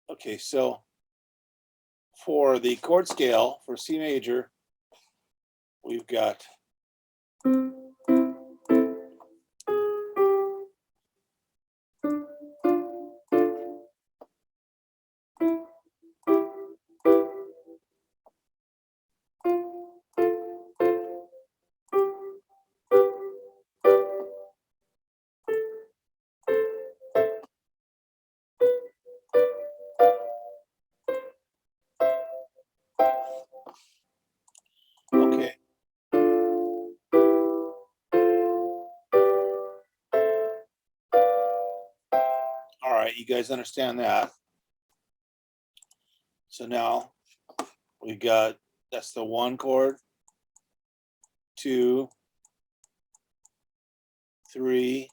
Okay, so for the chord scale for C major, we've got okay. All right, you guys understand that? So now we got, that's the 1 chord, 2, 3,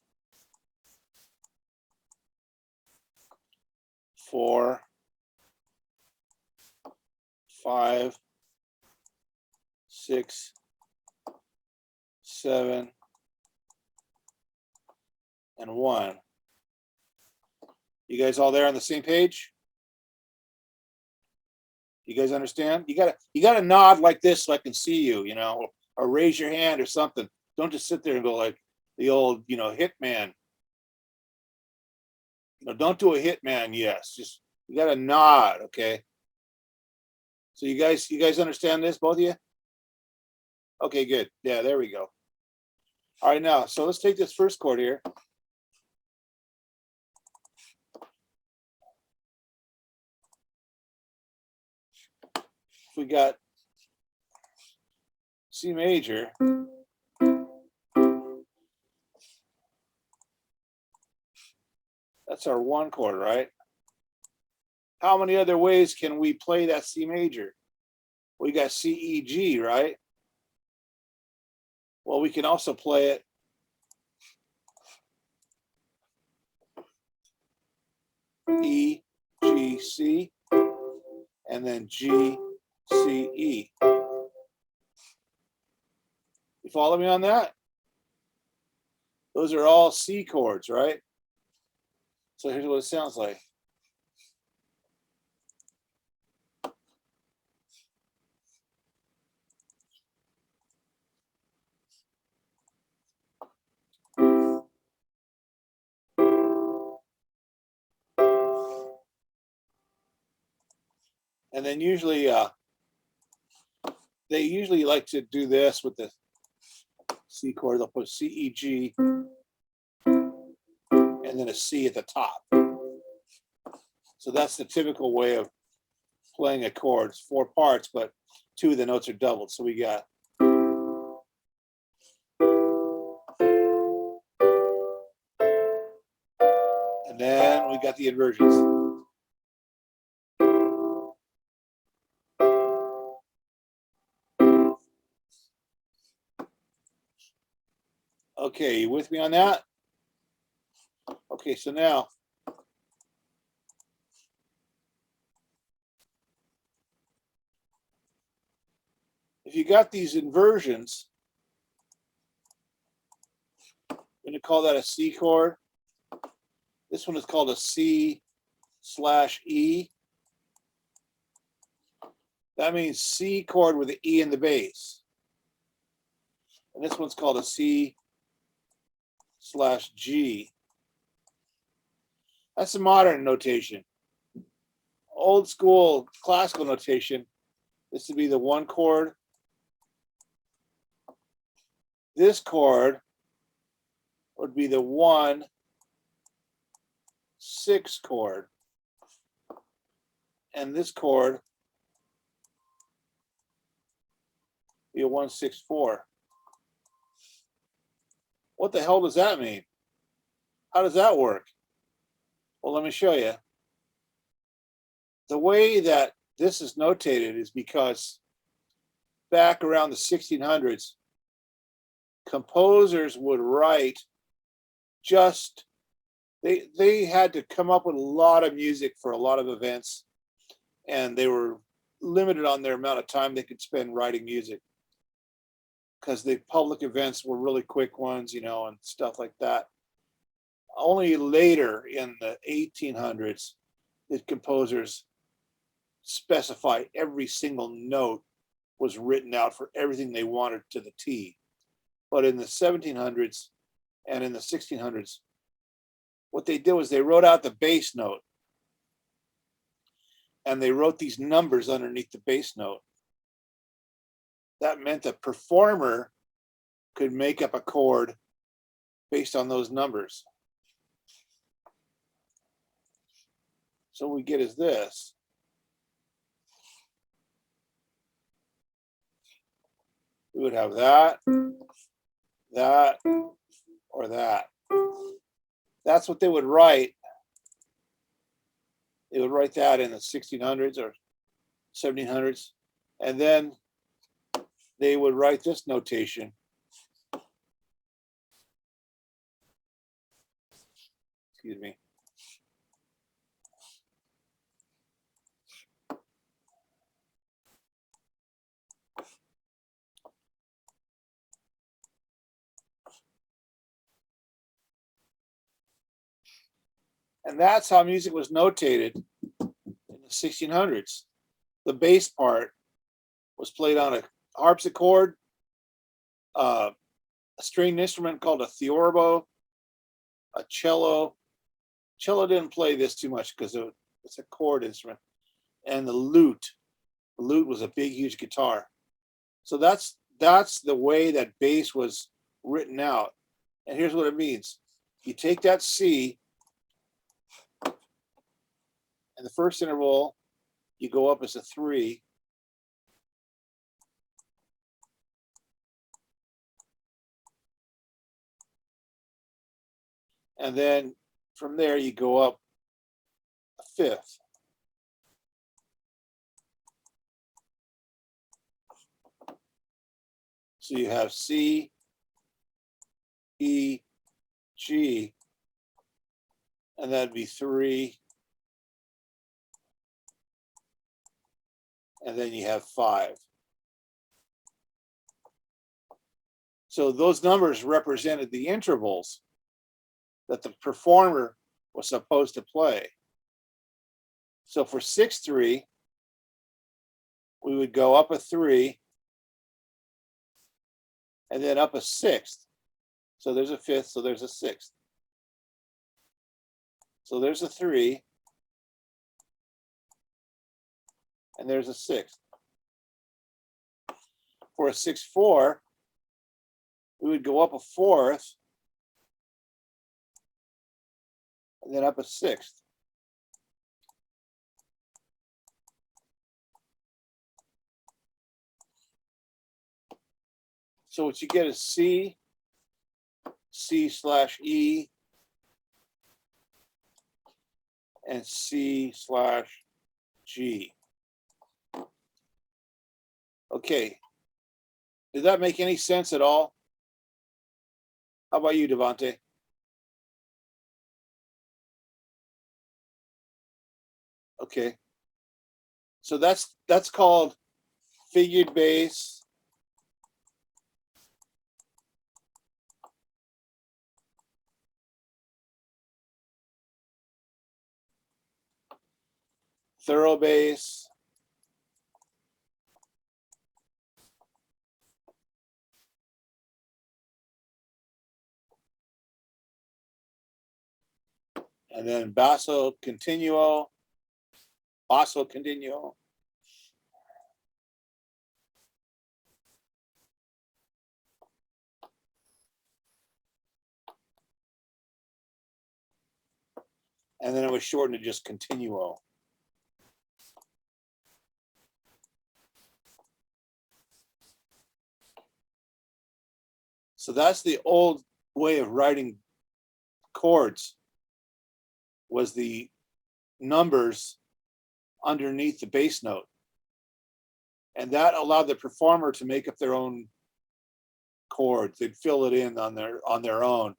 4, 5, 6, 7, and 1. You guys all there on the same page? You guys understand? You gotta nod like this so I can see you, or raise your hand or something. Don't just sit there and go like the old, hitman. Don't do a hitman. Yes, just you gotta nod. Okay. So you guys understand this, both of you? Okay, good. Yeah, there we go. All right, now, so let's take this first chord here. We got C major. That's our 1 chord, right? How many other ways can we play that C major? We got C, E, G, right? Well, we can also play it E, G, C, and then G, C, E. You follow me on that? Those are all C chords, right? So here's what it sounds like. And then usually, they usually like to do this with the C chord. They'll put C, E, G, and then a C at the top. So that's the typical way of playing a chord. It's 4 parts, but 2 of the notes are doubled. So we got and then we got the inversions. Okay, you with me on that? Okay, so now if you got these inversions, I'm going to call that a C chord. This one is called a C/E. That means C chord with the E in the bass. And this one's called a C/G. That's a modern notation. Old school classical notation, this would be the 1 chord. This chord would be the 1/6 chord. And this chord be a 1/6/4. What the hell does that mean? How does that work? Well, let me show you. The way that this is notated is because back around the 1600s, composers would write just, they had to come up with a lot of music for a lot of events, and they were limited on their amount of time they could spend writing music because the public events were really quick ones, and stuff like that. Only later in the 1800s, did composers specify every single note was written out for everything they wanted to the T. But in the 1700s and in the 1600s, what they did was they wrote out the bass note, and they wrote these numbers underneath the bass note. That meant the performer could make up a chord based on those numbers. So what we get is this. We would have that, that, or that. That's what they would write. They would write that in the 1600s or 1700s. And then they would write this notation. Excuse me. And that's how music was notated in the 1600s. The bass part was played on a harpsichord, a stringed instrument called a theorbo, a cello. Cello didn't play this too much because it's a chord instrument. And the lute. The lute was a big, huge guitar. So that's the way that bass was written out. And here's what it means. You take that C, and the first interval, you go up as a 3. And then from there, you go up a 5th. So you have C, E, G, and that'd be 3. And then you have 5. So those numbers represented the intervals that the performer was supposed to play. So for 6/3, we would go up a 3 and then up a 6th. So there's a 5th, so there's a 6th. So there's a 3 and there's a 6th. For a 6/4, we would go up a 4th and then up a 6th. So what you get is C, C/E, and C/G. Okay. Did that make any sense at all? How about you, Devante? Okay. So that's called figured bass. Thorough bass. And then basso continuo. Basso continuo. And then it was shortened to just continuo. So that's the old way of writing chords, was the numbers underneath the bass note. And that allowed the performer to make up their own chords. They'd fill it in on their own.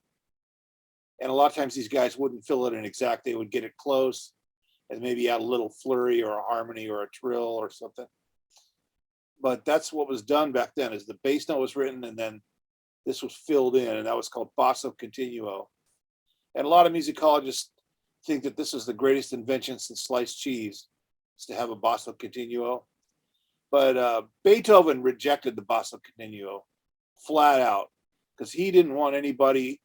And a lot of times these guys wouldn't fill it in exact. They would get it close and maybe add a little flurry or a harmony or a trill or something. But that's what was done back then, is the bass note was written and then this was filled in, and that was called basso continuo. And a lot of musicologists, think that this is the greatest invention since sliced cheese, is to have a basso continuo. But Beethoven rejected the basso continuo flat out because he didn't want anybody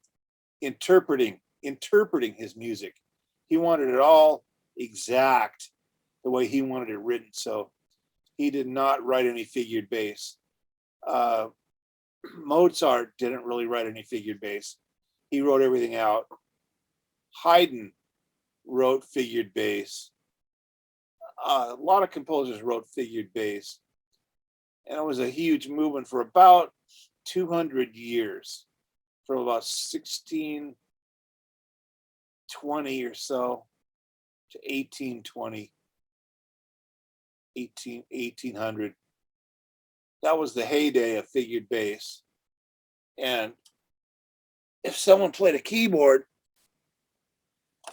interpreting his music. He wanted it all exact the way he wanted it written. So he did not write any figured bass. Mozart didn't really write any figured bass. He wrote everything out. Haydn wrote figured bass. A lot of composers wrote figured bass. And it was a huge movement for about 200 years, from about 1620 or so to 1820, 1800. That was the heyday of figured bass. And if someone played a keyboard,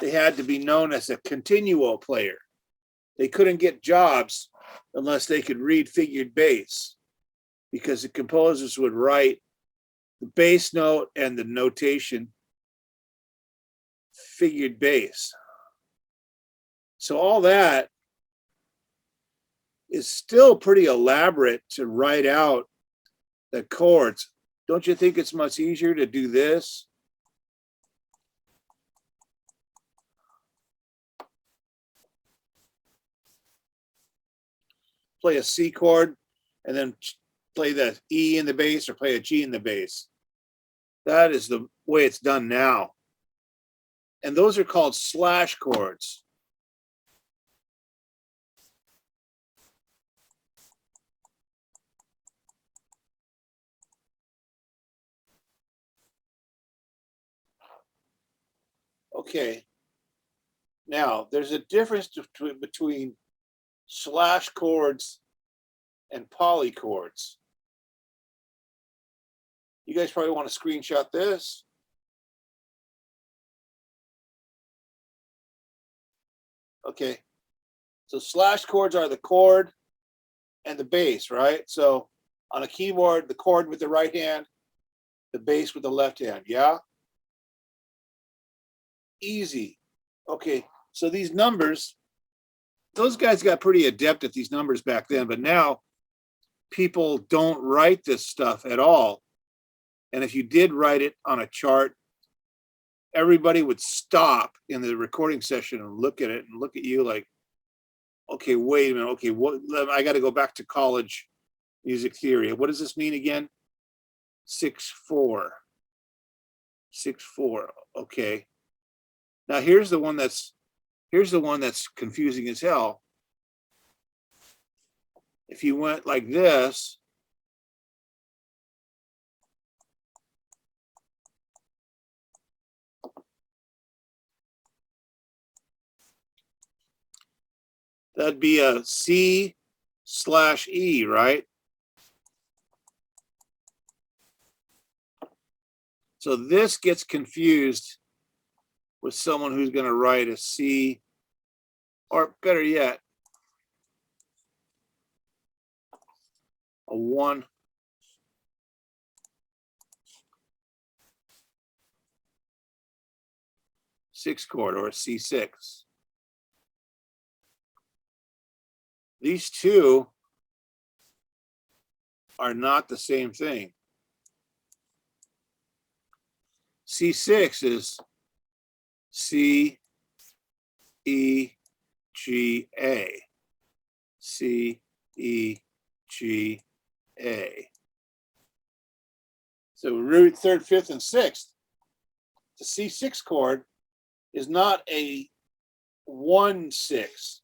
they had to be known as a continuo player. They couldn't get jobs unless they could read figured bass, because the composers would write the bass note and the notation figured bass. So all that is still pretty elaborate to write out the chords. Don't you think it's much easier to do this? Play a C chord and then play the E in the bass or play a G in the bass. That is the way it's done now. And those are called slash chords. Okay. Now, there's a difference between slash chords and polychords. You guys probably want to screenshot this. Okay. So slash chords are the chord and the bass, right? So on a keyboard, the chord with the right hand, the bass with the left hand. Yeah? Easy. Okay. So these numbers, those guys got pretty adept at these numbers back then, but now people don't write this stuff at all. And if you did write it on a chart, everybody would stop in the recording session and look at it and look at you like, okay, wait a minute. Okay, what? I got to go back to college music theory. What does this mean again? 6/4. 6/4. Okay. Now here's the one that's confusing as hell. If you went like this, that'd be a C/E, right? So this gets confused with someone who's going to write a C, or better yet, a 1. Six chord or a C6. These two are not the same thing. C6 is C, E, G, A. C, E, G, A. So root, third, fifth, and sixth. The C6 chord is not a 1/6.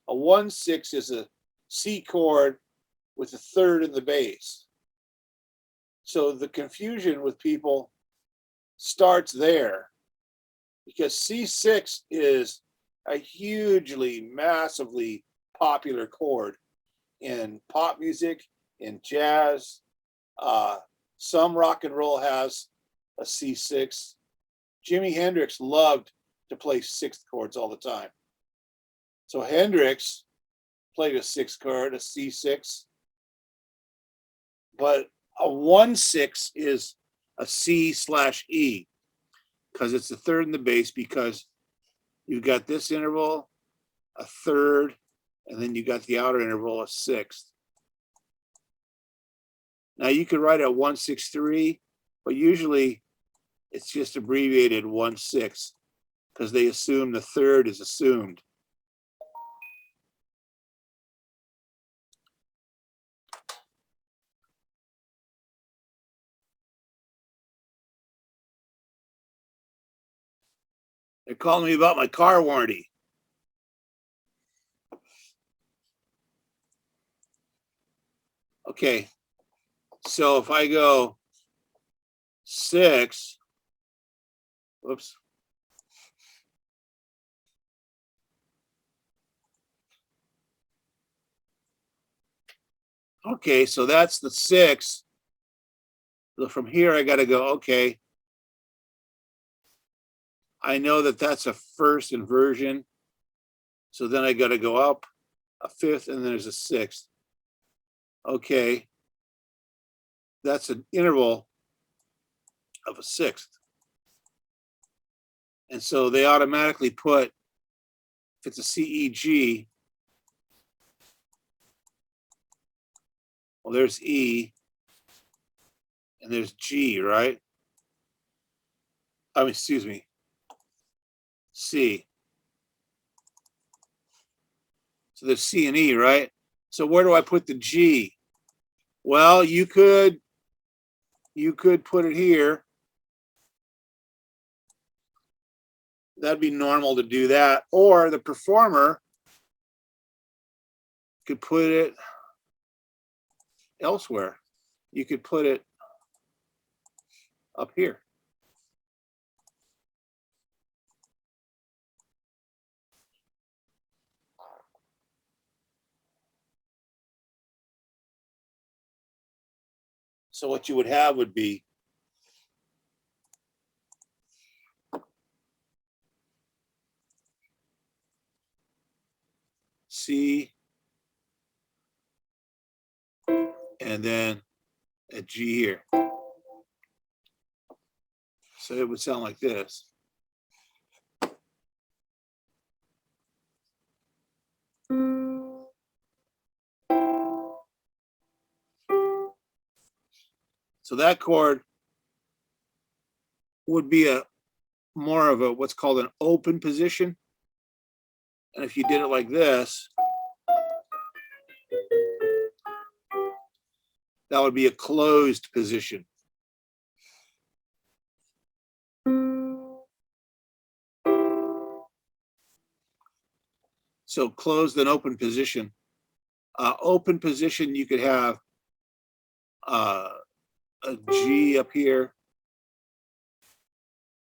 A 1/6 is a C chord with a third in the bass. So the confusion with people starts there, because C6 is a hugely, massively popular chord in pop music, in jazz. Some rock and roll has a C6. Jimi Hendrix loved to play sixth chords all the time. So Hendrix played a sixth chord, a C6. But a 1/6 is a C/E, because it's the third in the bass, because You've got this interval, a third, and then you got the outer interval, a sixth. Now you could write it 163, but usually it's just abbreviated 1/6 because they assume the third is assumed. They're calling me about my car warranty. Okay, so if I go 6, whoops. Okay, so that's the 6. So from here, I got to go, okay. I know that that's a first inversion. So then I got to go up a fifth, and then there's a sixth. Okay. That's an interval of a sixth. And so they automatically put, if it's a CEG, well, there's E, and there's G, right? I mean, excuse me, C. So there's C and E, right? So where do I put the G? Well, you could put it here. That'd be normal to do that. Or the performer could put it elsewhere. You could put it up here. So what you would have would be C, and then a G here. So it would sound like this. So that chord would be a more of a what's called an open position. And if you did it like this, that would be a closed position. So closed and open position. Open position, you could have a G up here,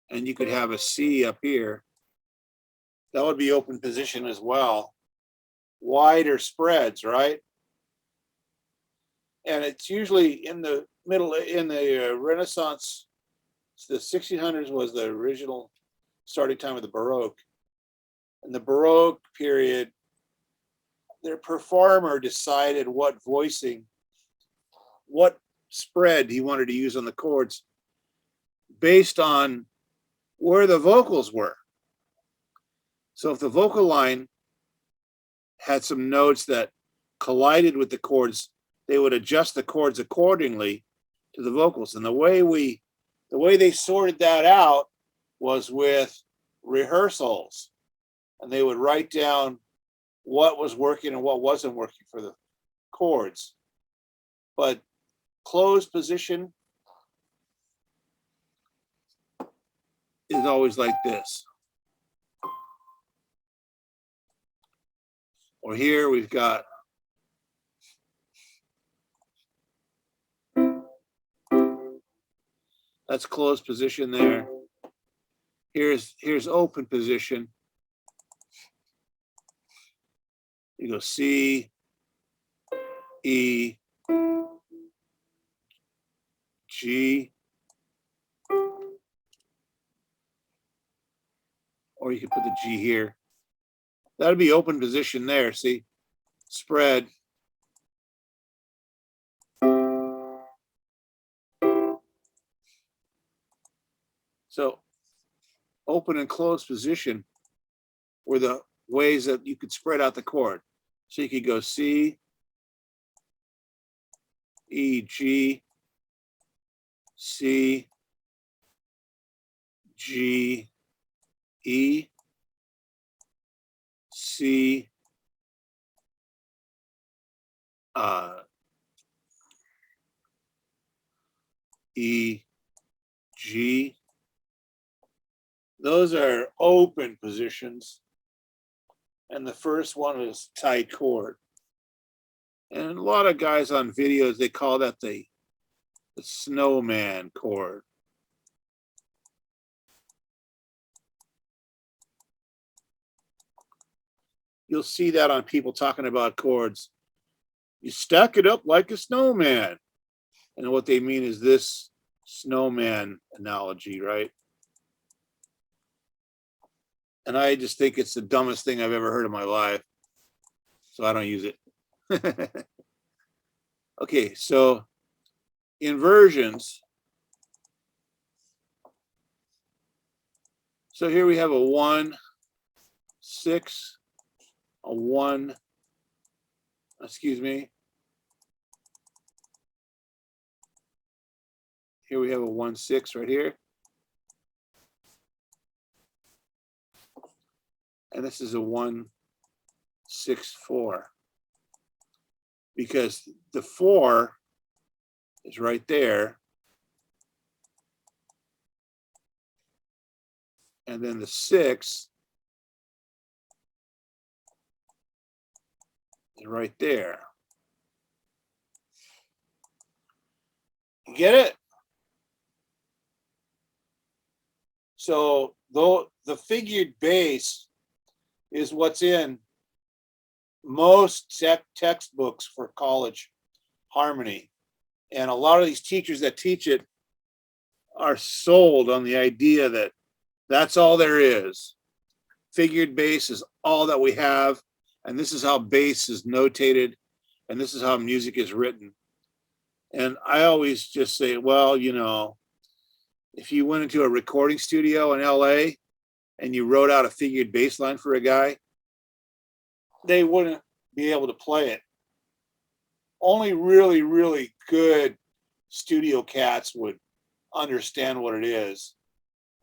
and you could have a C up here. That would be open position as well. Wider spreads, right? And it's usually in the middle, in the Renaissance. The 1600s was the original starting time of the Baroque. In the Baroque period, their performer decided what voicing, what spread he wanted to use on the chords based on where the vocals were. So if the vocal line had some notes that collided with the chords, they would adjust the chords accordingly to the vocals. And the way they sorted that out was with rehearsals. And they would write down what was working and what wasn't working for the chords. But closed position is always like this. Or here we've got that's closed position there. Here's open position. You go C, E, G, or you could put the G here. That'd be open position there, see? Spread. So open and closed position were the ways that you could spread out the chord. So you could go C, E, G, C, G, E, C, E, G. Those are open positions. And the first one is tight chord. And a lot of guys on videos, they call that the snowman chord. You'll see that on people talking about chords. You stack it up like a snowman. And what they mean is this snowman analogy, right? And I just think it's the dumbest thing I've ever heard in my life. So I don't use it. Okay, so inversions. So here we have a 1, 6, a 1, excuse me. Here we have a 1, 6 right here. And this is a 1, 6, 4. Because the 4 is right there. And then the 6 is right there. You get it? So though the figured bass is what's in most textbooks for college harmony. And a lot of these teachers that teach it are sold on the idea that that's all there is. Figured bass is all that we have. And this is how bass is notated. And this is how music is written. And I always just say, well, you know, if you went into a recording studio in LA and you wrote out a figured bass line for a guy, they wouldn't be able to play it. Only really, really good studio cats would understand what it is.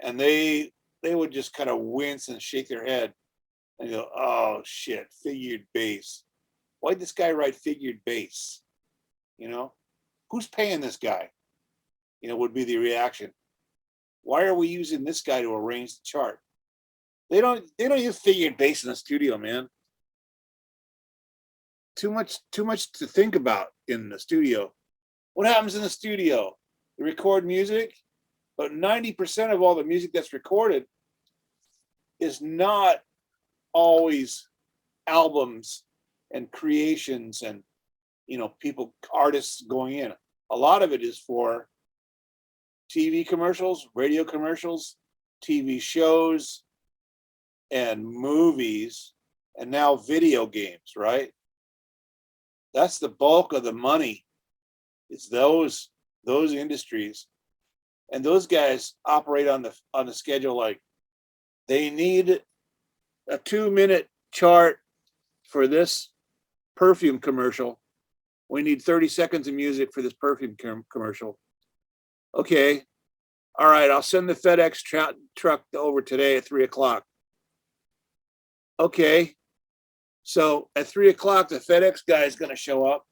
And they would just kind of wince and shake their head and go, oh shit, figured bass. Why'd this guy write figured bass? You know, who's paying this guy? You know, would be the reaction. Why are we using this guy to arrange the chart? They don't use figured bass in the studio, man. Too much to think about in the studio. What happens in the studio? You record music, but 90% of all the music that's recorded is not always albums and creations and, you know, people, artists going in. A lot of it is for TV commercials, radio commercials, TV shows, and movies, and now video games, right? That's the bulk of the money. It's those industries. And those guys operate on the schedule like they need a 2-minute chart for this perfume commercial. We need 30 seconds of music for this perfume commercial. Okay. All right, I'll send the FedEx truck over today at 3:00. Okay. So at 3:00, the FedEx guy is going to show up,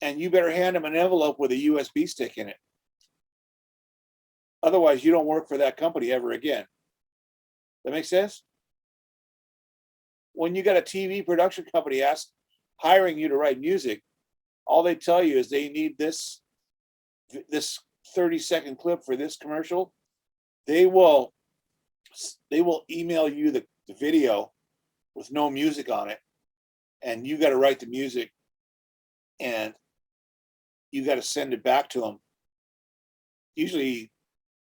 and you better hand him an envelope with a USB stick in it. Otherwise, you don't work for that company ever again. That makes sense? When you got a TV production company hiring you to write music, all they tell you is they need this 30-second clip for this commercial. They will email you the video with no music on it, and you got to write the music, and you got to send it back to them. Usually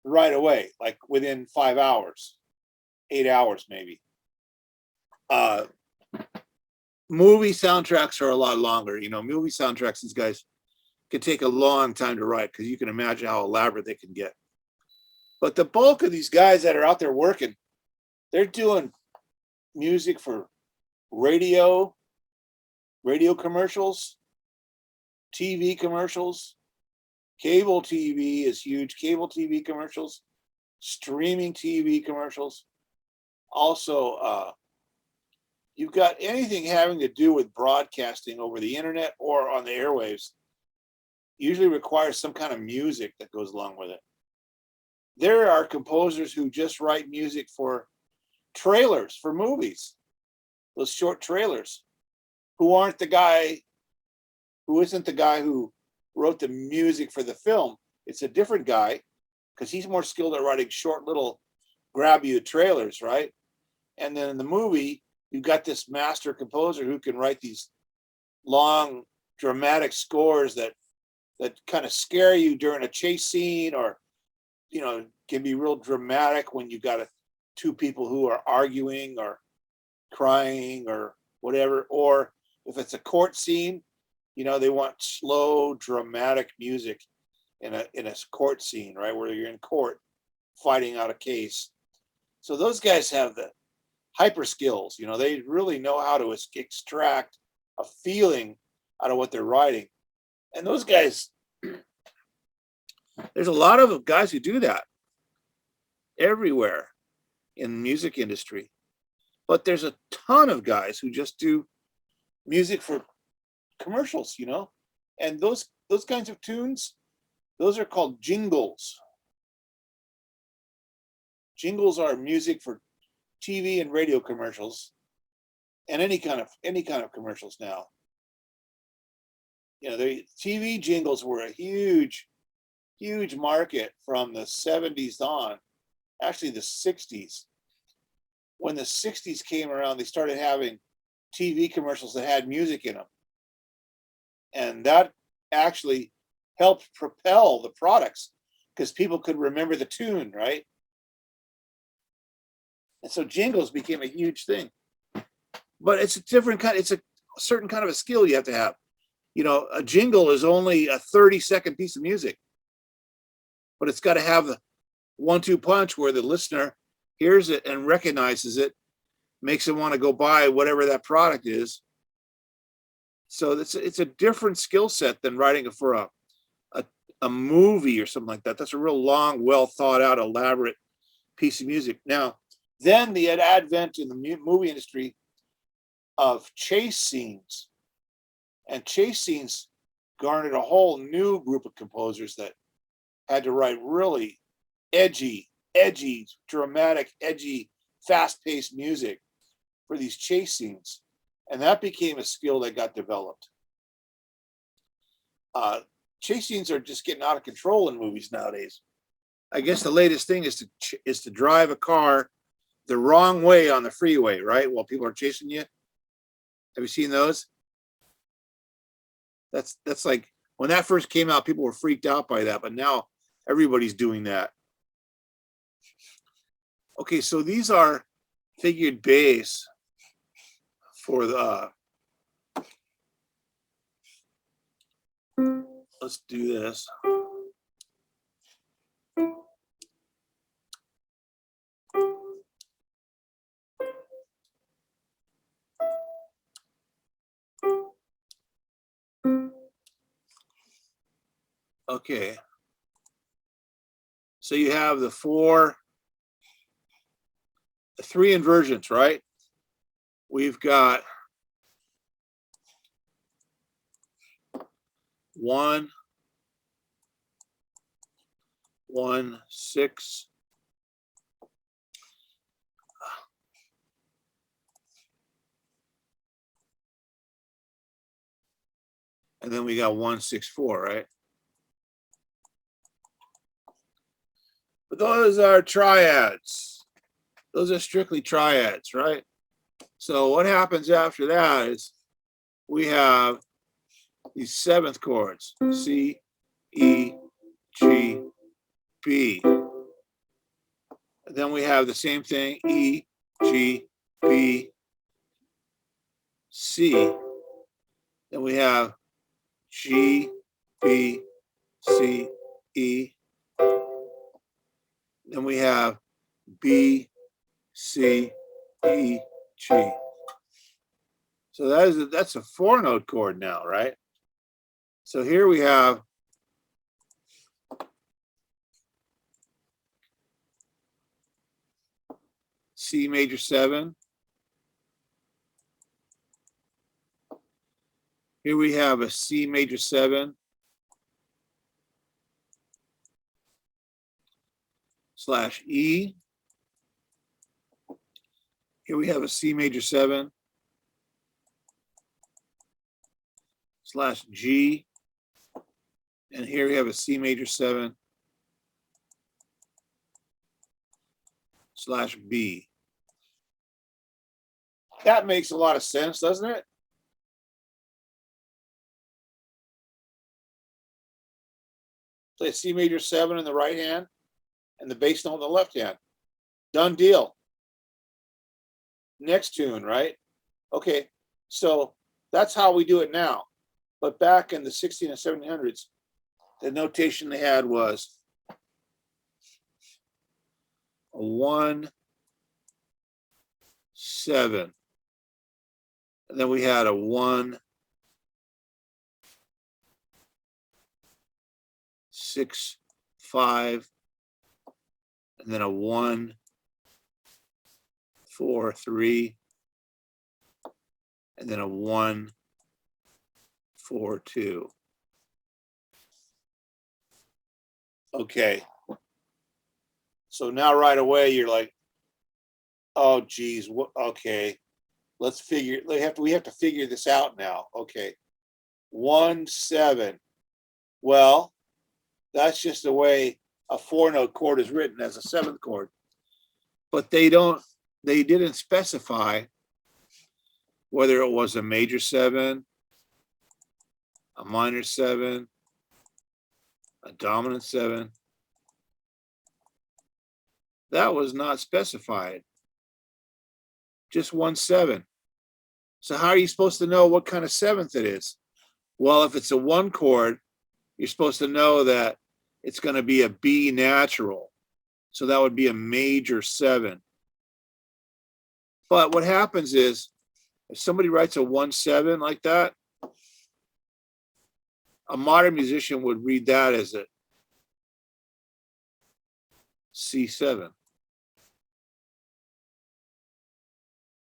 right away, like within 5 hours, 8 hours maybe. Movie soundtracks are a lot longer. You know, movie soundtracks, these guys can take a long time to write because you can imagine how elaborate they can get. But the bulk of these guys that are out there working, they're doing music for radio commercials, TV commercials. Cable TV is huge. Cable TV commercials, streaming TV commercials. Also, you've got anything having to do with broadcasting over the internet or on the airwaves usually requires some kind of music that goes along with it. There are composers who just write music for trailers for movies, those short trailers, who isn't the guy who wrote the music for the film. It's a different guy, because he's more skilled at writing short little grab you trailers, right? And then in the movie, you've got this master composer who can write these long dramatic scores that kind of scare you during a chase scene, or can be real dramatic when you got two people who are arguing or crying or whatever. Or if it's a court scene, they want slow dramatic music in a court scene, right, where you're in court fighting out a case. So those guys have the hyper skills. They really know how to extract a feeling out of what they're writing. And those guys, there's a lot of guys who do that everywhere in the music industry. But there's a ton of guys who just do music for commercials, and those kinds of tunes, those are called jingles. Jingles are music for TV and radio commercials, and any kind of commercials now. The TV jingles were a huge market from the 70s on, actually the 60s. When the 60s came around, they started having TV commercials that had music in them. And that actually helped propel the products, because people could remember the tune, right? And so jingles became a huge thing. But it's a certain kind of a skill you have to have. A jingle is only a 30-second piece of music, but it's got to have the 1-2 punch where the listener hears it and recognizes it, makes them want to go buy whatever that product is. So it's a different skill set than writing for a movie or something like that. That's a real long, well thought out, elaborate piece of music. Now, then the advent in the movie industry of chase scenes, and chase scenes garnered a whole new group of composers that had to write really edgy, dramatic, fast-paced music for these chase scenes. And that became a skill that got developed. Chase scenes are just getting out of control in movies nowadays. I guess the latest thing is to drive a car the wrong way on the freeway, right? While people are chasing you. Have you seen those? That's like, when that first came out, people were freaked out by that, but now everybody's doing that. Okay, so these are figured bass for the, let's do this. Okay. So you have the three inversions, right? We've got 1, 1, 6. And then we got 1, 6, 4, right? But those are triads. Those are strictly triads, right? So what happens after that is we have these seventh chords, C, E, G, B. And then we have the same thing, E, G, B, C. Then we have G, B, C, E. Then we have B, C, E, G. So that's a 4-note chord now, right? So here we have C major 7. Here we have a C major 7 / E. Here we have a C major 7 / G. And here we have a C major 7 / B. That makes a lot of sense, doesn't it? Play C major 7 in the right hand and the bass note in the left hand. Done deal. Next tune, right? Okay, so that's how we do it now. But back in the 1600s and 1700s, the notation they had was a 1, 7. And then we had a 1, 6, 5, and then a 1, 4, 3, and then a 1, 4, 2. Okay. So now right away you're like, oh geez, what? Okay, let's figure. We have to figure this out now. Okay, 1, 7. Well, that's just the way a 4-note chord is written as a 7th chord. But they didn't specify whether it was a major 7, a minor 7, a dominant 7. That was not specified. Just 1, 7. So how are you supposed to know what kind of 7th it is? Well, if it's a 1 chord, you're supposed to know that it's going to be a B natural. So that would be a major 7. But what happens is, if somebody writes a 1, 7 like that, a modern musician would read that as a C7.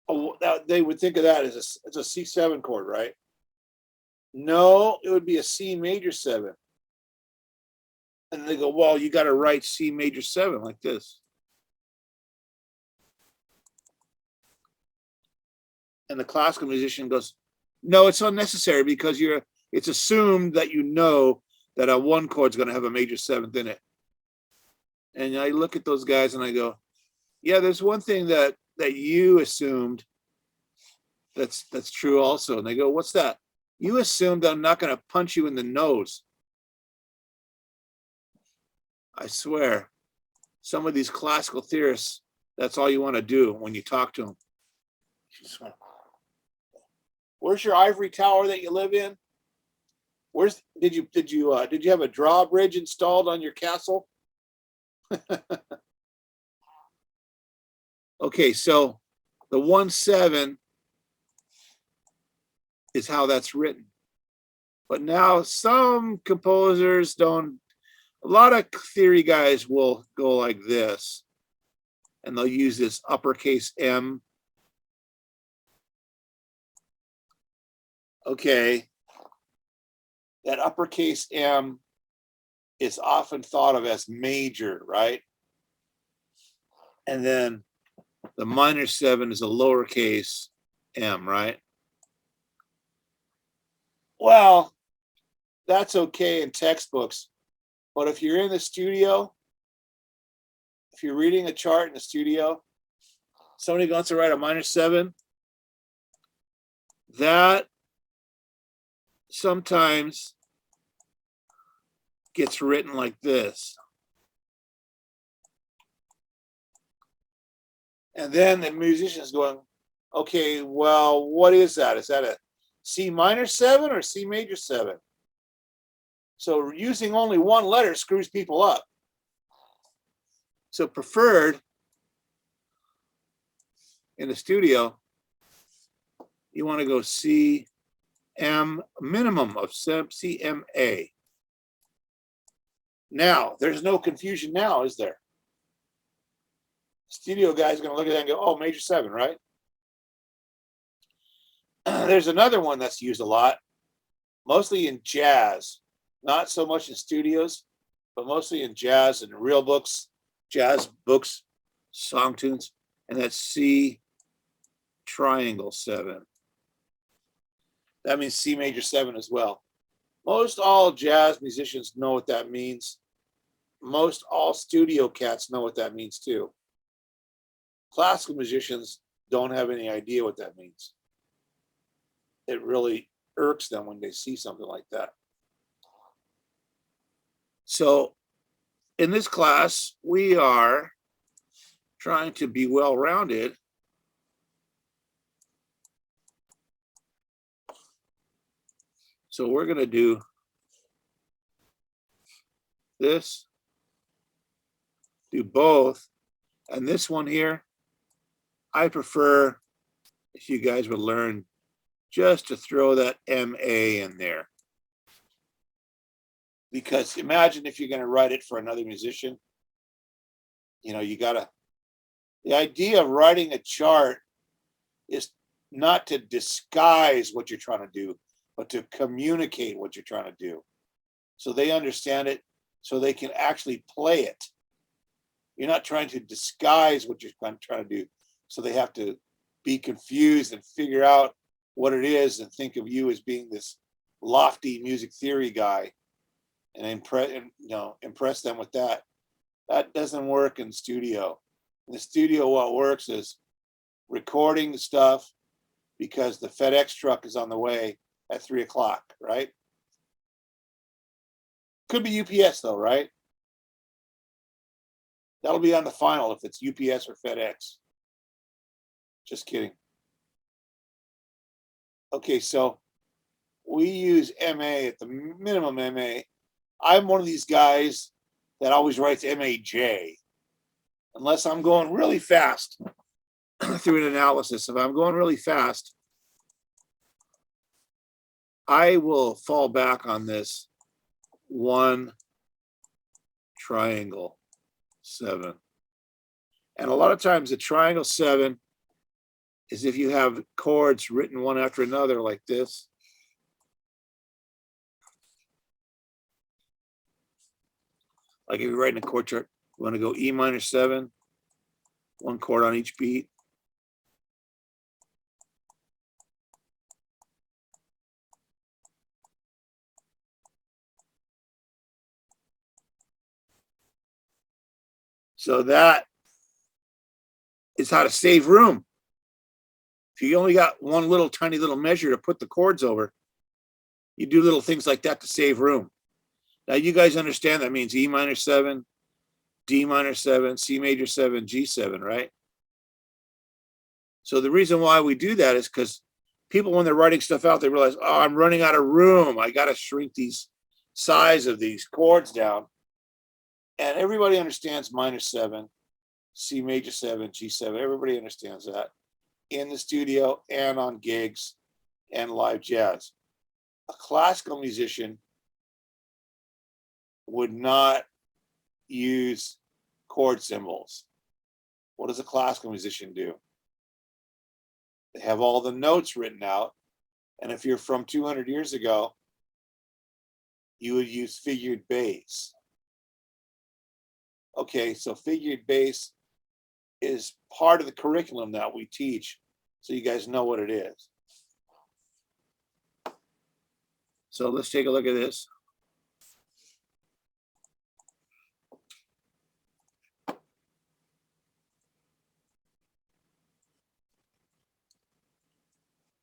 Oh, they would think of that as a C7 chord, right? No, it would be a C major 7. And they go, well, you got to write C major 7 like this. And the classical musician goes, no, it's unnecessary because it's assumed that you know that a 1 chord is going to have a major 7th in it. And I look at those guys and I go, yeah, there's one thing that you assumed that's true also. And they go, what's that? You assumed I'm not going to punch you in the nose. I swear, some of these classical theorists, that's all you want to do when you talk to them. Where's your ivory tower that you live in? Did you have a drawbridge installed on your castle? Okay, so the 1, 7 is how that's written. But now some composers don't. A lot of theory guys will go like this, and they'll use this uppercase M. Okay, that uppercase M is often thought of as major, right? And then the minor 7 is a lowercase m, right? Well, that's okay in textbooks. But if you're in the studio, if you're reading a chart in the studio, somebody wants to write a minor 7, that sometimes gets written like this. And then the musician's going, okay, well, what is that? Is that a C minor 7 or C major 7? So using only one letter screws people up. So preferred in the studio You want to go C, M, minimum of C, M, A. Now, there's no confusion now, is there? Studio guy's going to look at that and go, oh, major 7, right? There's another one that's used a lot, mostly in jazz, not so much in studios, but mostly in jazz and real books, jazz books, song tunes, and that's C triangle 7. That means C major 7 as well. Most all jazz musicians know what that means. Most all studio cats know what that means too. Classical musicians don't have any idea what that means. It really irks them when they see something like that. So in this class, we are trying to be well-rounded. So we're going to do this, do both, and this one here, I prefer, if you guys would learn, just to throw that MA in there. Because imagine if you're going to write it for another musician, you know, you got to, the idea of writing a chart is not to disguise what you're trying to do, but to communicate what you're trying to do. So they understand it, so they can actually play it. You're not trying to disguise what you're trying to do. So they have to be confused and figure out what it is and think of you as being this lofty music theory guy and impress them with that. That doesn't work in studio. In the studio, what works is recording the stuff because the FedEx truck is on the way at 3 o'clock, right? Could be UPS though, right? That'll be on the final if it's UPS or FedEx. Just kidding. Okay, so we use MA at the minimum MA. I'm one of these guys that always writes MAJ. Unless I'm going really fast through an analysis. If I'm going really fast, I will fall back on this 1 triangle 7. And a lot of times the triangle 7 is if you have chords written one after another like this. Like if you're writing a chord chart, you want to go E minor 7, 1 chord on each beat. So that is how to save room. If you only got one little tiny little measure to put the chords over, you do little things like that to save room. Now you guys understand that means E minor 7, D minor 7, C major 7, G7, right? So the reason why we do that is because people, when they're writing stuff out, they realize, oh, I'm running out of room. I got to shrink these size of these chords down. And everybody understands minor 7, C major 7, G7. Everybody understands that in the studio and on gigs and live jazz. A classical musician would not use chord symbols. What does a classical musician do? They have all the notes written out. And if you're from 200 years ago, you would use figured bass. Okay, so figured bass is part of the curriculum that we teach, so you guys know what it is. So let's take a look at this.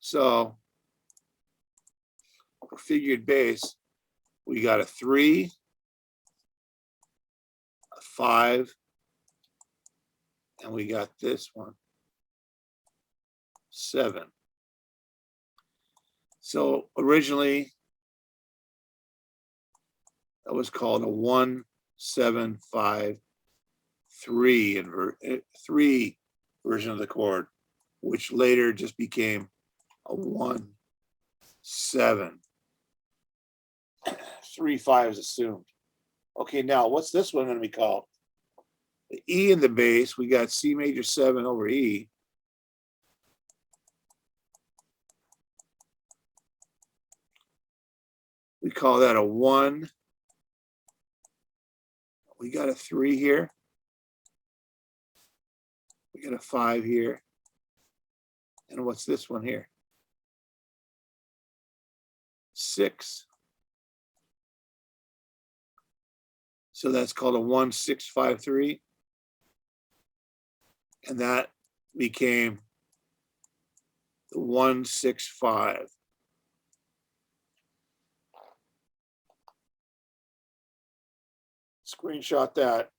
So for figured bass, we got a 3, a 5, and we got this one, 7. So originally, that was called a 1, 7, 5, 3 3 version of the chord, which later just became a 1, 7. 3, 5 is assumed. Okay, now what's this one going to be called? The E in the bass, we got C major 7 over E. We call that a 1. We got a 3 here. We got a 5 here. And what's this one here? 6. So that's called a 1, 6, 5, 3. And that became the 1, 6, 5. Screenshot that.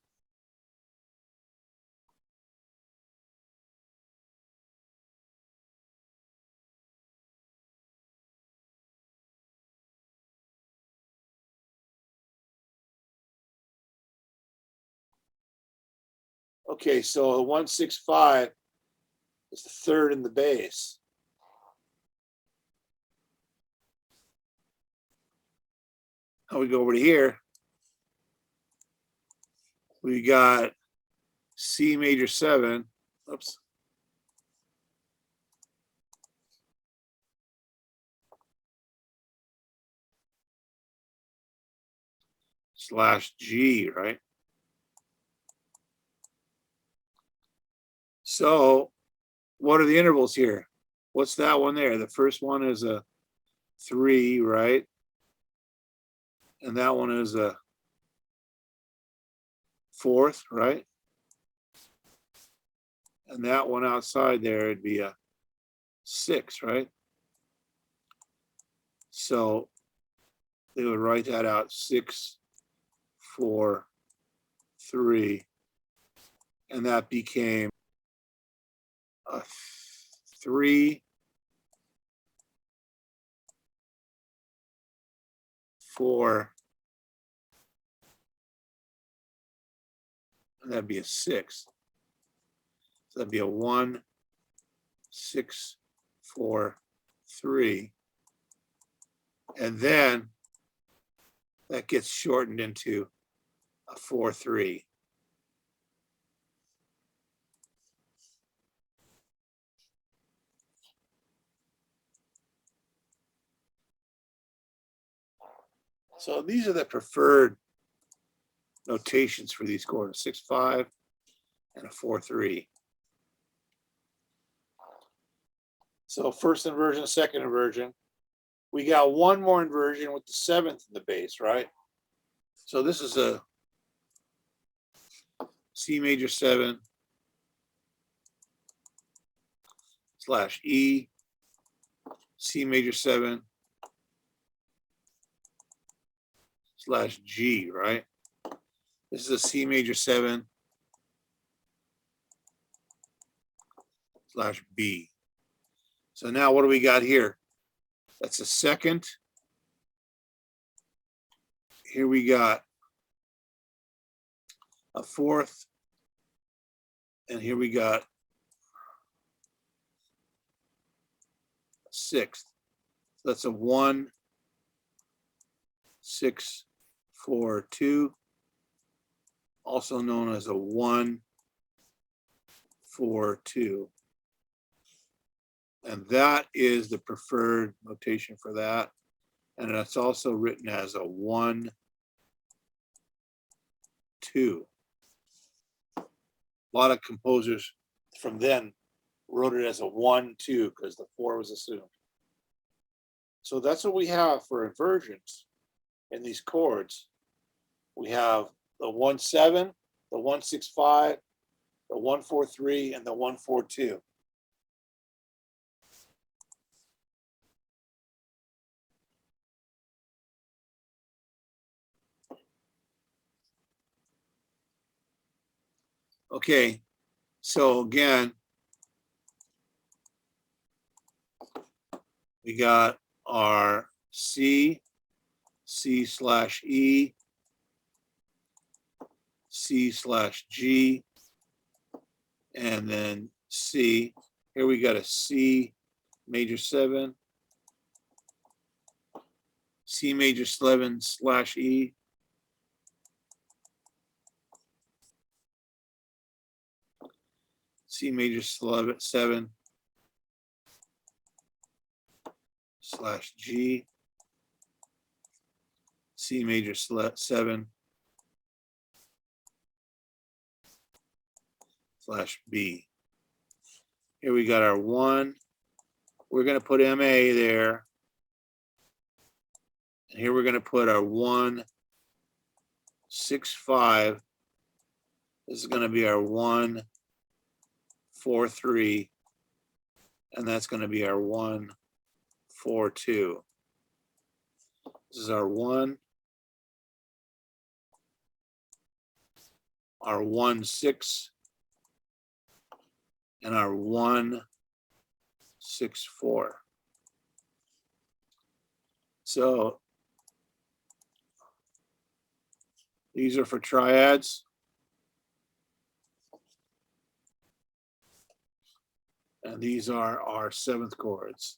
Okay, so a 1, 6, 5 is the third in the bass. Now we go over to here. We got C major 7. Oops. Slash G, right? So what are the intervals here? What's that one there? The first one is a 3, right? And that one is a 4th, right? And that one outside there would be a 6, right? So they would write that out 6, 4, 3, and that became a 3, 4, and that'd be a 6. So that'd be a 1, 6, 4, 3. And then that gets shortened into a 4, 3. So these are the preferred notations for these chords, 6, 5, and a 4, 3. So first inversion, second inversion. We got one more inversion with the 7th in the bass, right? So this is a C major 7 slash E, C major 7 slash G, right? This is a C major 7 slash B. So now what do we got here? That's a second. Here we got a 4th. And here we got a 6th. So that's a 1, 6, 4, 2. Also known as a 1, 4, 2. And that is the preferred notation for that. And it's also written as a 1, 2. A lot of composers from then wrote it as a 1, 2 because the 4 was assumed. So that's what we have for inversions in these chords. We have the 1, 7, the 1, 6, 5, the 1, 4, 3, and the 1, 4, 2. Okay, so again, we got our C, C slash E, C slash G, and then C. Here we got a C major 7, C major 7 / E, C major 7 / G, C major 7 / B. Here we got our 1. We're going to put MA there. And here we're going to put our 1, 6, 5. This is going to be our 1, 4, 3. And that's going to be our 1, 4, 2. This is our 1, our 1, 6, and our 1, 6, 4. So these are for triads. And these are our 7th chords.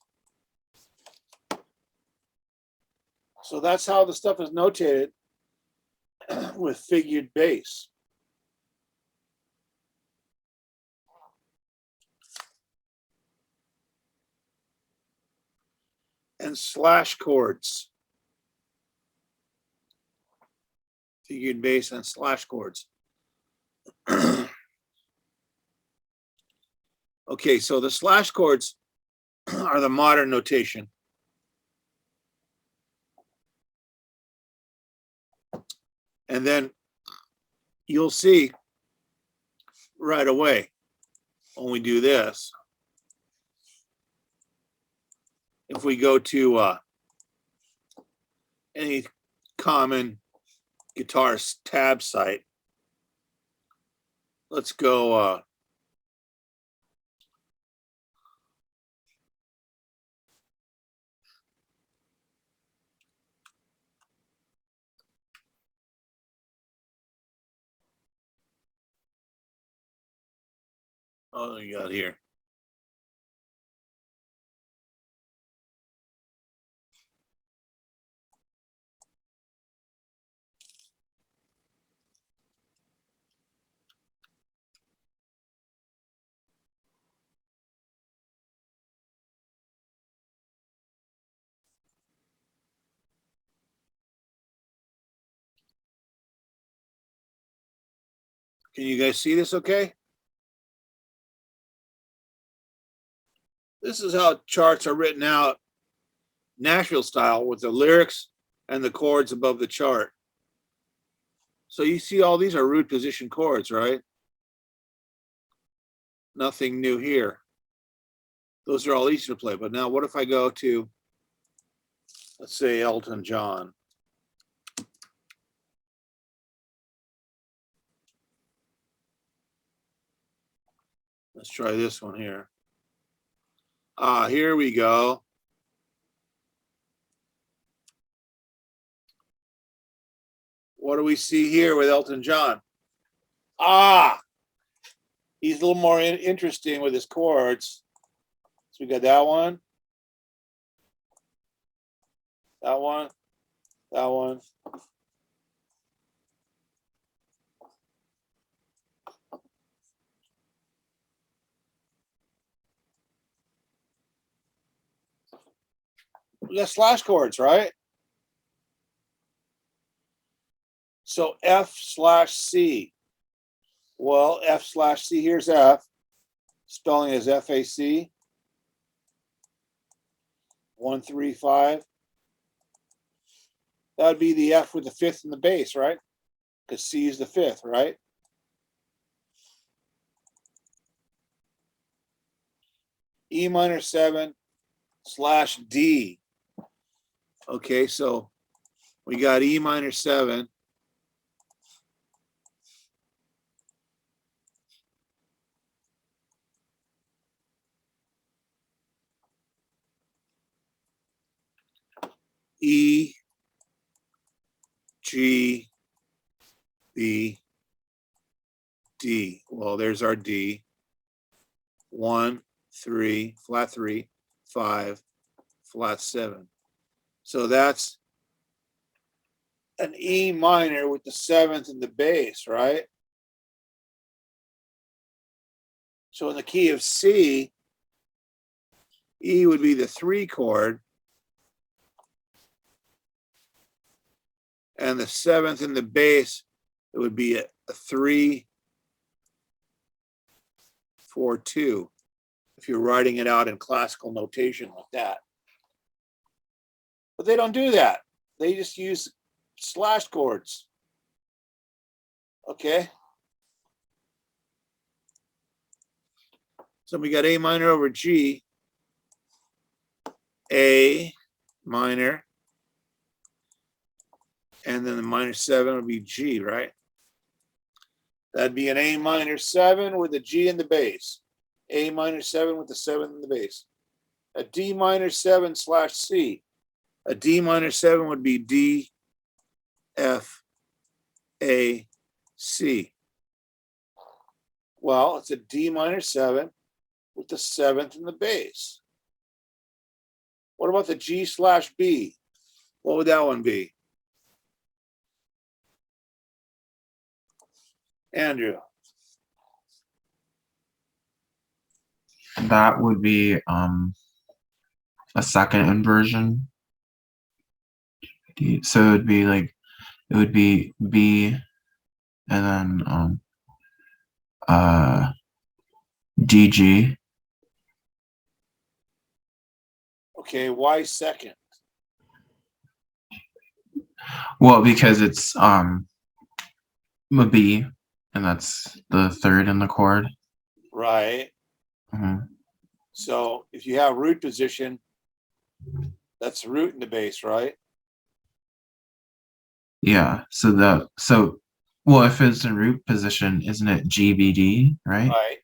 So that's how the stuff is notated with figured bass. And slash chords. Figured bass and slash chords. Okay, so the slash chords are the modern notation. And then you'll see right away when we do this, if we go to any common guitar tab site, let's go oh, you got here. Can you guys see this okay? This is how charts are written out Nashville style with the lyrics and the chords above the chart. So you see all these are root position chords, right? Nothing new here. Those are all easy to play. But now what if I go to, let's say, Elton John? Let's try this one here. Here we go. What do we see here with Elton John? He's a little more interesting with his chords. So we got that one, that one, that one. We got slash chords, right? So F/C. Well, F/C, here's F. Spelling is FAC. 1, 3, 5. That would be the F with the 5th in the bass, right? Because C is the 5th, right? E minor 7 / D. Okay, so we got E minor 7. E, G, B, D. Well, there's our D. 1, 3, flat 3, 5, flat 7. So that's an E minor with the 7th in the bass, right? So in the key of C, E would be the 3 chord, and the 7th in the bass, it would be a 3, 4, 2, if you're writing it out in classical notation like that. But they don't do that. They just use slash chords. Okay. So we got A minor over G, A minor, and then the minor 7 would be G, right? That'd be an A minor 7 with a G in the bass. A minor 7 with the 7 in the bass. A D minor 7 slash C. A D minor 7 would be D, F, A, C. Well, it's a D minor 7 with the 7th in the bass. What about the G slash B? What would that one be? Andrew. That would be a second inversion. So it would be like, it would be B and then DG. Okay, why second? Well, because it's a B, and that's the third in the chord. Right. Mm-hmm. So if you have root position, that's root in the bass, right? Yeah. Well, if it's in root position, isn't it GBD, right? Right.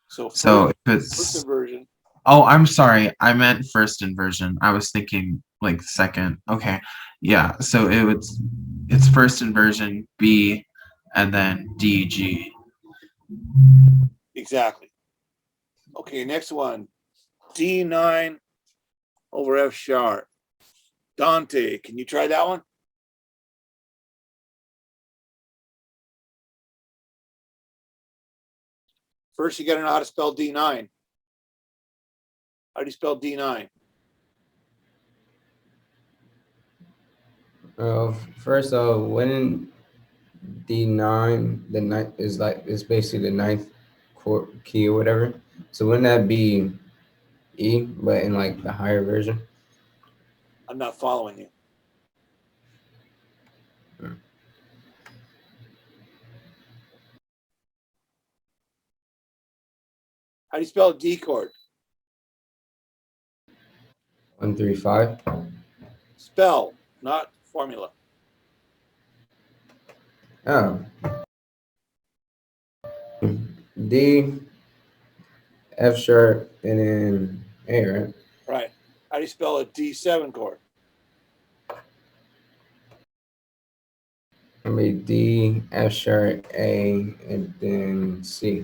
So So first, if first it's, inversion. oh, I'm sorry, I meant first inversion. I was thinking like second. Okay. Yeah. So it's first inversion B and then DG. Exactly. Okay, next one. D9 over F sharp. Dante, can you try that one? First, you got to know how to spell D9. How do you spell D9? First, when D9, the ninth is like it's basically the ninth chord key or whatever. So wouldn't that be E, but in like the higher version? I'm not following you. Hmm. How do you spell D chord? 1, 3, 5. Spell, not formula. Oh, D, F sharp, and then A, right? Right. How do you spell a D7 chord? I mean D, F sharp, A, and then C.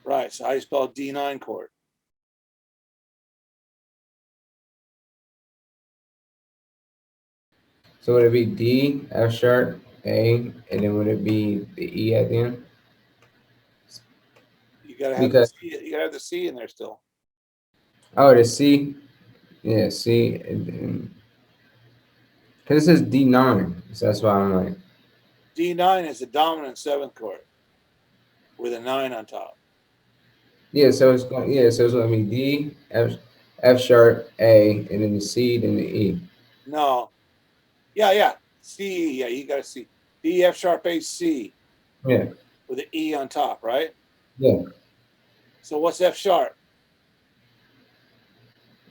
Right. So how do you spell a D9 chord? So would it be D, F sharp, A, and then would it be the E at the end? You gotta have the Because C, you gotta have the C in there still. oh, the C, yeah, C, and then because it says D9, so that's why I'm like. D9 is the dominant 7th chord with a 9 on top. Yeah, so it's going. Yeah, so it's going to be D, F sharp, A, and then the C, then the E. No. Yeah. C, yeah, you gotta see. D, F sharp, A, C Yeah, with an E on top, right? yeah. So what's F sharp?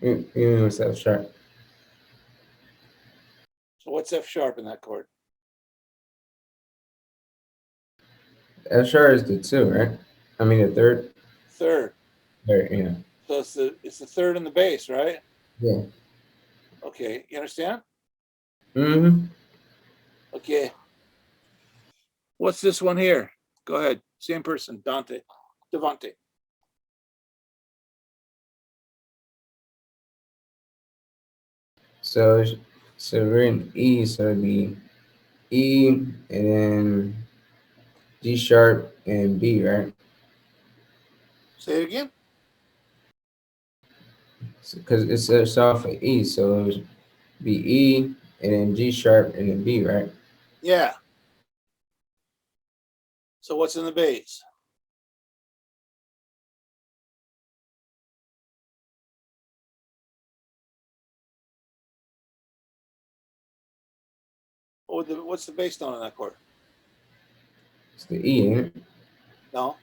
You know it's F sharp. So what's F sharp in that chord? F sharp is the 2, right? I mean the third. Third. Third, yeah. So it's the third in the bass, right? Yeah. Okay, you understand? Mm-hmm. Okay. What's this one here? Go ahead. Same person, Devante. So so we're in E, so it'd be E and then G sharp and B, right? Say it again. Because it starts off with E, so it would be E and then G sharp and then B, right? Yeah. So what's in the bass? What's the bass note on that chord? It's the E, ain't it? No.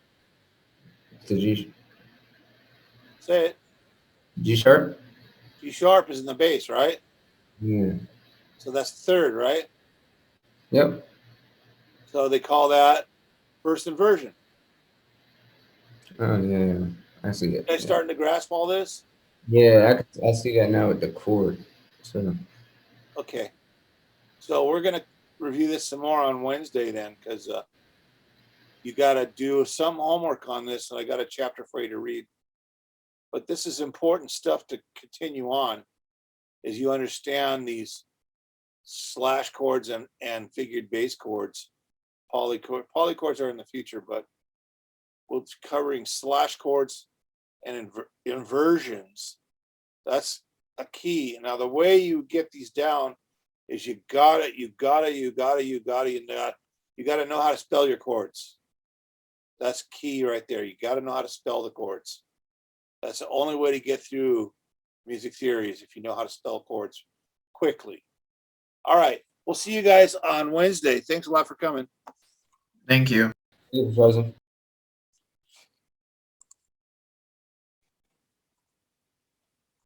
It's the Say it. G sharp. G sharp is in the bass, right? Yeah. So that's third, right? Yep. So they call that first inversion. Oh yeah, I see You it. guys Yeah, starting to grasp all this? I see that now with the chord. So Okay. So we're gonna review this some more on Wednesday then, because you got to do some homework on this, and I got a chapter for you to read. But this is important stuff to continue on, as you understand these slash chords and figured bass chords. Polychords are in the future, but we're covering slash chords and inversions. That's a key. Now, the way you get these down is you gotta know how to spell your chords. That's key right there. You gotta know how to spell the chords. That's the only way to get through music theory is if you know how to spell chords quickly. All right. We'll see you guys on Wednesday. Thanks a lot for coming. Thank you. it was